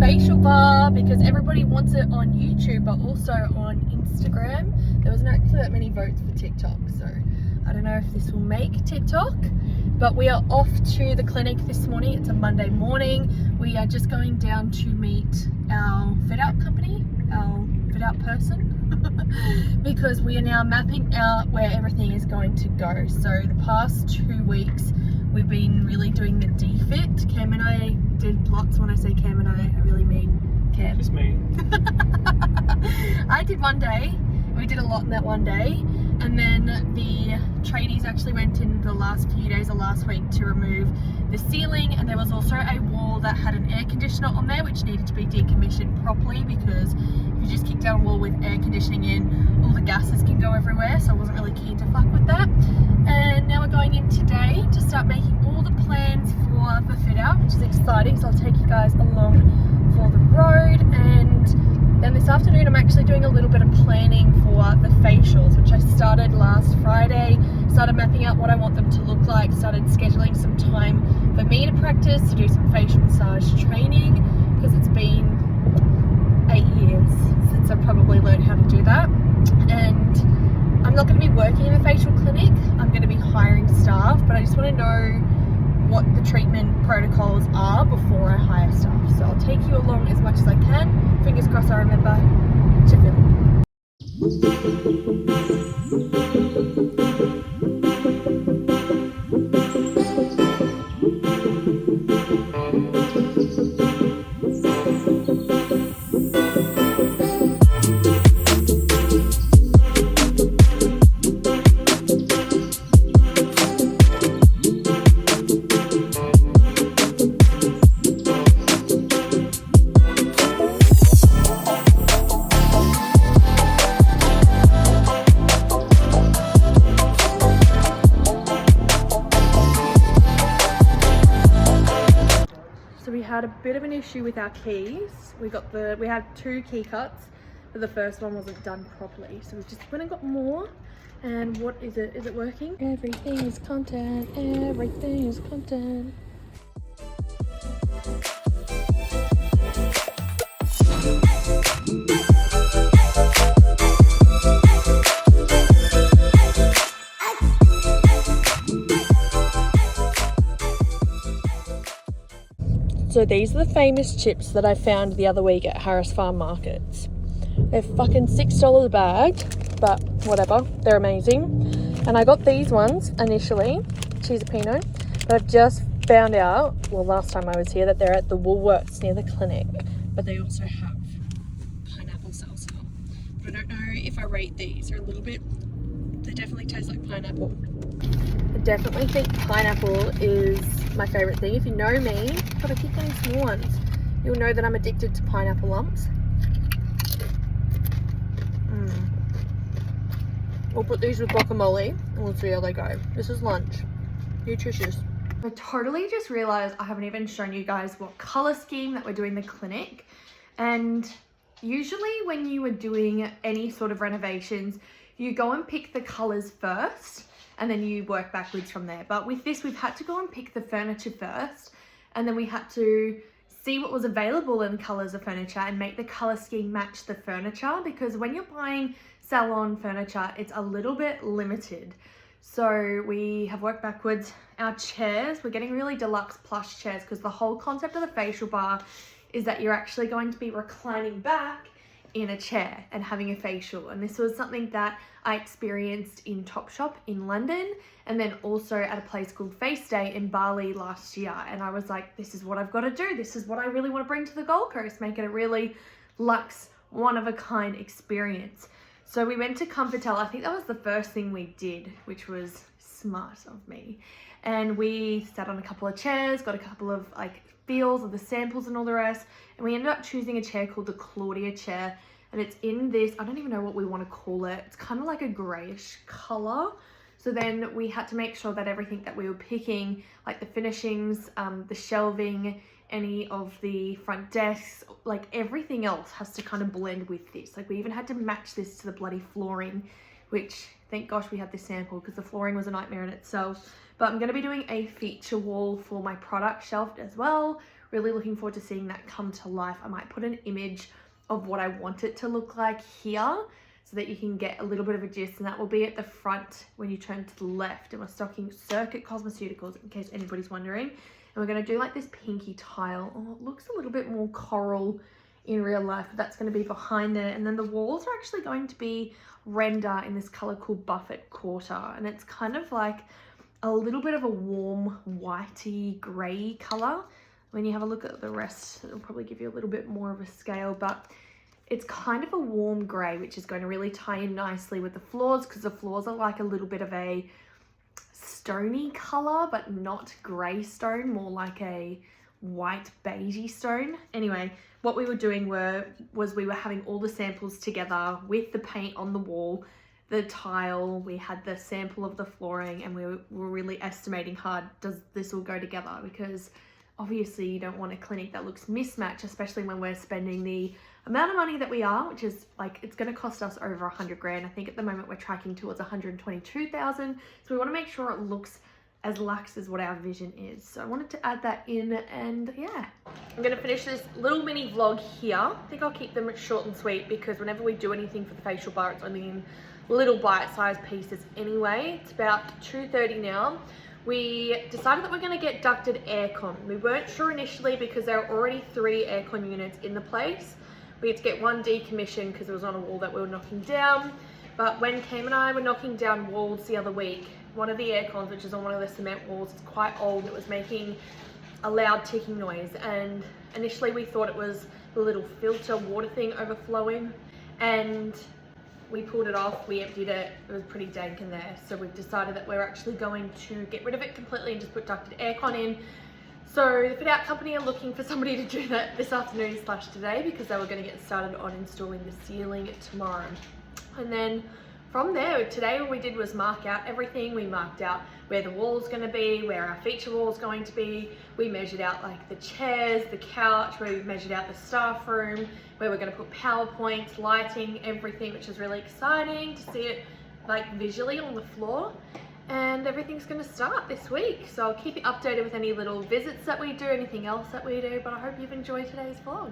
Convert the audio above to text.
facial bar because everybody wants it on YouTube but also on Instagram. There wasn't actually that many votes for TikTok, so I don't know if this will make TikTok. But we are off to the clinic this morning. It's a Monday morning. We are just going down to meet our fit out company, our fit out person, because we are now mapping out where everything is going to go. So the past 2 weeks, we've been really doing the defit. Cam and I did lots. When I say Cam and I really mean Cam. Just me. I did one day. We did a lot in that one day. And then the tradies actually went in the last few days of last week to remove the ceiling, and there was also a wall that had an air conditioner on there which needed to be decommissioned properly, because if you just kick down a wall with air conditioning in, all the gases can go everywhere, so I wasn't really keen to fuck with that. And now we're going in today to start making all the plans for the fit out, which is exciting, so I'll take you guys along for the road. And then this afternoon I'm actually doing a little bit of planning for the facials, which I started last Friday. Started mapping out what I want them to look like, started scheduling some time for me to practice, to do some facial massage training, because it's been 8 years since I've probably learned how to do that. And I'm not going to be working in a facial clinic, I'm going to be hiring staff, but I just want to know what the treatment protocols are before I hire staff. So I'll take you along as much as I can. Fingers crossed I remember to film. Had a bit of an issue with our keys. We had 2 key cuts, but the first one wasn't done properly, so we just went and got more. And what is it? Is it working? Everything is content. Everything is content. So these are the famous chips that I found the other week at Harris Farm Markets. They're fucking $6 a bag, but whatever, they're amazing. And I got these ones initially, cheese pinot, but I've just found out, well, last time I was here, that they're at the Woolworths near the clinic, but they also have pineapple salsa. But I don't know if I rate these. They're a little bit, they definitely taste like pineapple. I definitely think pineapple is my favourite thing. If you know me, but I keep getting small ones, you'll know that I'm addicted to pineapple lumps. We'll put these with guacamole and we'll see how they go. This is lunch. Nutritious. I totally just realised I haven't even shown you guys what colour scheme that we're doing the clinic. And usually when you are doing any sort of renovations, you go and pick the colours first, and then you work backwards from there. But with this, we've had to go and pick the furniture first, and then we had to see what was available in colours of furniture and make the colour scheme match the furniture, because when you're buying salon furniture, it's a little bit limited. So we have worked backwards. Our chairs, we're getting really deluxe plush chairs, because the whole concept of the facial bar is that you're actually going to be reclining back in a chair and having a facial. And this was something that I experienced in Topshop in London, and then also at a place called Face Day in Bali last year. And I was like, this is what I've got to do. This is what I really want to bring to the Gold Coast, make it a really luxe, one-of-a-kind experience. So we went to Comfortel. I think that was the first thing we did, which was smart of me. And we sat on a couple of chairs, got a couple of like feels of the samples and all the rest, and we ended up choosing a chair called the Claudia chair, and it's in this, I don't even know what we want to call it, it's kind of like a grayish color. So then we had to make sure that everything that we were picking, like the finishings, the shelving, any of the front desks, like everything else has to kind of blend with this. Like we even had to match this to the bloody flooring, which thank gosh we had this sample, because the flooring was a nightmare in itself. But I'm going to be doing a feature wall for my product shelf as well. really looking forward to seeing that come to life. I might put an image of what I want it to look like here so that you can get a little bit of a gist, and that will be at the front when you turn to the left. And we're stocking Circuit Cosmeceuticals, in case anybody's wondering. And we're going to do like this pinky tile. Oh, it looks a little bit more coral in real life, but that's going to be behind there. And then the walls are actually going to be render in this color called Buffet Quarter, and it's kind of like a little bit of a warm whitey gray color. When you have a look at the rest, it'll probably give you a little bit more of a scale, but it's kind of a warm gray, which is going to really tie in nicely with the floors, because the floors are like a little bit of a stony color, but not gray stone, more like a white beigey stone. Anyway, what we were doing was we were having all the samples together with the paint on the wall, the tile, we had the sample of the flooring, and we were really estimating hard, does this all go together? Because obviously you don't want a clinic that looks mismatched, especially when we're spending the amount of money that we are, which is like, it's going to cost us over 100 grand. I think at the moment we're tracking towards 122,000. So we want to make sure it looks as luxe as what our vision is. So I wanted to add that in, and yeah. I'm going to finish this little mini vlog here. I think I'll keep them short and sweet, because whenever we do anything for the facial bar, it's only in little bite-sized pieces anyway. It's about 2:30 now. We decided that we're going to get ducted aircon. We weren't sure initially because there were already 3 aircon units in the place. We had to get one decommissioned because it was on a wall that we were knocking down. But when Cam and I were knocking down walls the other week, one of the aircons, which is on one of the cement walls, it's quite old, it was making a loud ticking noise. And initially we thought it was the little filter water thing overflowing, and we pulled it off, we emptied it, it was pretty dank in there. So we've decided that we're actually going to get rid of it completely and just put ducted aircon in. So the fit out company are looking for somebody to do that this afternoon / today, because they were going to get started on installing the ceiling tomorrow. And then from there, today what we did was mark out everything. We marked out where the wall's going to be, where our feature wall's going to be. We measured out like the chairs, the couch, where we measured out the staff room, where we're going to put PowerPoints, lighting, everything, which is really exciting to see it like visually on the floor. And everything's going to start this week. So I'll keep you updated with any little visits that we do, anything else that we do, but I hope you've enjoyed today's vlog.